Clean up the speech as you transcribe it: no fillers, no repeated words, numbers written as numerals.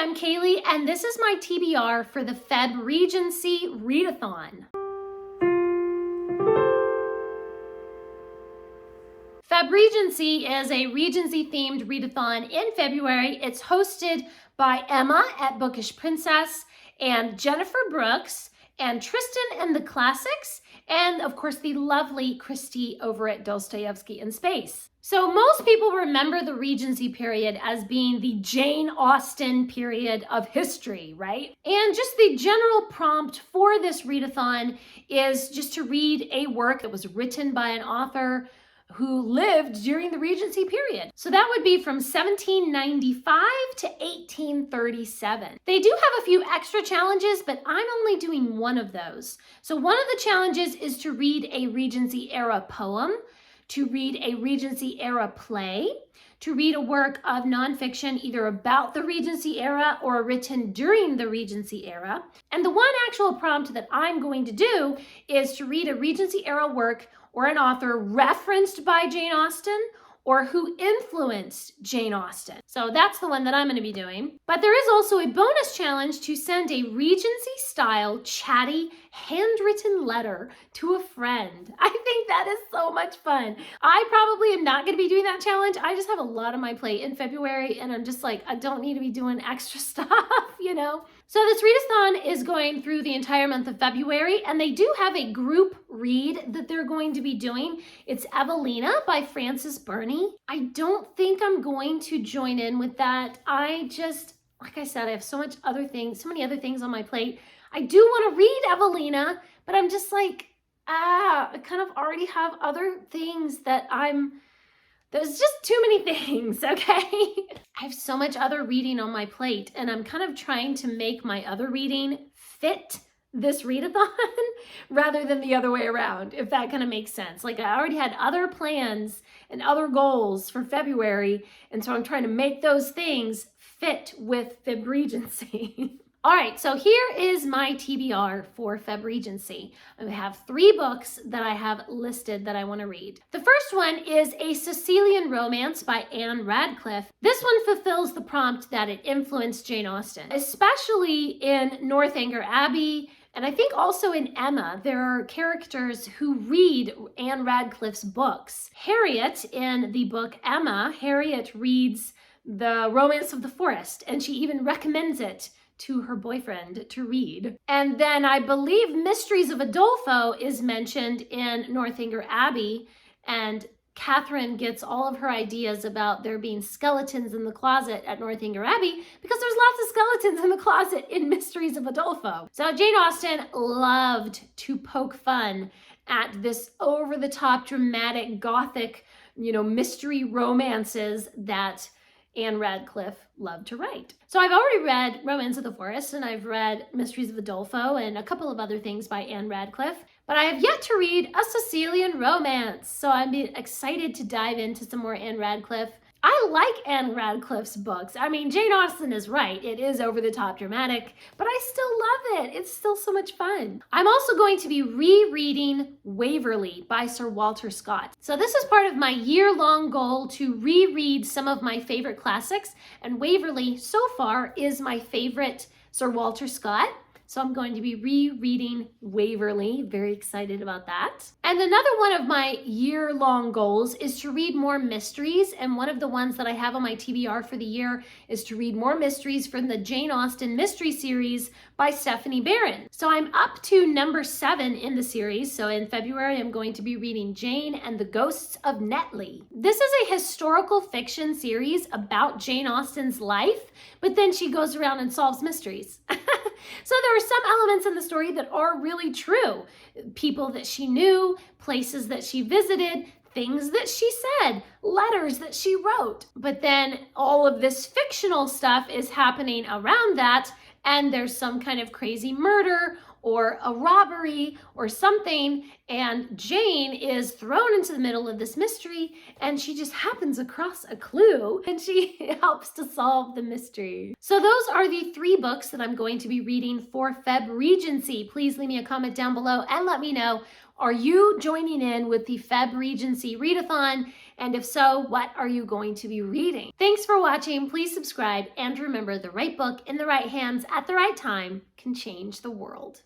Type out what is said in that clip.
I'm Kaylee, and this is my TBR for the Febregency Readathon. Febregency is a Regency-themed readathon in February. It's hosted by Emma at Bookish Princess and Jennifer Brooks and Tristan and the Classics, and of course the lovely Christy over at Dostoevsky in Space. So most people remember the Regency period as being the Jane Austen period of history, right? And just the general prompt for this readathon is just to read a work that was written by an author who lived during the Regency period. So that would be from 1795 to 1837. They do have a few extra challenges, but I'm only doing one of those. So one of the challenges is to read a Regency era poem, to read a Regency era play, to read a work of nonfiction either about the Regency era or written during the Regency era. And the one actual prompt that I'm going to do is to read a Regency era work or an author referenced by Jane Austen or who influenced Jane Austen. So that's the one that I'm going to be doing. But there is also a bonus challenge to send a Regency-style chatty handwritten letter to a friend. I think that is so much fun. I probably am not going to be doing that challenge. I just have a lot on my plate in February and I'm just like, I don't need to be doing extra stuff, you know? So this readathon is going through the entire month of February, and they do have a group read that they're going to be doing. It's Evelina by Frances Burney. I don't think I'm going to join in with that. I just, like I said, I have so many other things on my plate. I do want to read Evelina, but I'm just like, I kind of already have other things that there's just too many things, okay? I have so much other reading on my plate, and I'm kind of trying to make my other reading fit this readathon rather than the other way around, if that kind of makes sense. Like I already had other plans and other goals for February, and so I'm trying to make those things fit with Febregency. All right, so here is my TBR for Febregency. I have 3 books that I have listed that I want to read. The first one is A Sicilian Romance by Anne Radcliffe. This one fulfills the prompt that it influenced Jane Austen, especially in Northanger Abbey, and I think also in Emma. There are characters who read Anne Radcliffe's books. Harriet, in the book Emma, Harriet reads The Romance of the Forest, and she even recommends it to her boyfriend to read. And then I believe Mysteries of Udolpho is mentioned in Northanger Abbey, and Catherine gets all of her ideas about there being skeletons in the closet at Northanger Abbey because there's lots of skeletons in the closet in Mysteries of Udolpho. So Jane Austen loved to poke fun at this over-the-top dramatic gothic, mystery romances that Anne Radcliffe loved to write. So I've already read Romance of the Forest, and I've read Mysteries of Udolpho and a couple of other things by Anne Radcliffe, but I have yet to read A Sicilian Romance. So I'm excited to dive into some more Anne Radcliffe. I like Anne Radcliffe's books. I mean, Jane Austen is right. It is over-the-top dramatic, but I still love it. It's still so much fun. I'm also going to be rereading Waverley by Sir Walter Scott. So this is part of my year-long goal to reread some of my favorite classics, and Waverley so far is my favorite Sir Walter Scott. So I'm going to be rereading Waverley. Very excited about that. And another one of my year-long goals is to read more mysteries. And one of the ones that I have on my TBR for the year is to read more mysteries from the Jane Austen mystery series by Stephanie Barron. So I'm up to number 7 in the series. So in February, I'm going to be reading Jane and the Ghosts of Netley. This is a historical fiction series about Jane Austen's life, but then she goes around and solves mysteries. So there are some elements in the story that are really true. People that she knew, places that she visited, things that she said, letters that she wrote. But then all of this fictional stuff is happening around that, and there's some kind of crazy murder or a robbery or something, and Jane is thrown into the middle of this mystery, and she just happens across a clue, and she helps to solve the mystery. So those are the 3 books that I'm going to be reading for Febregency. Please leave me a comment down below and let me know, are you joining in with the Febregency Readathon? And if so, what are you going to be reading? Thanks for watching. Please subscribe, and remember, the right book in the right hands at the right time can change the world.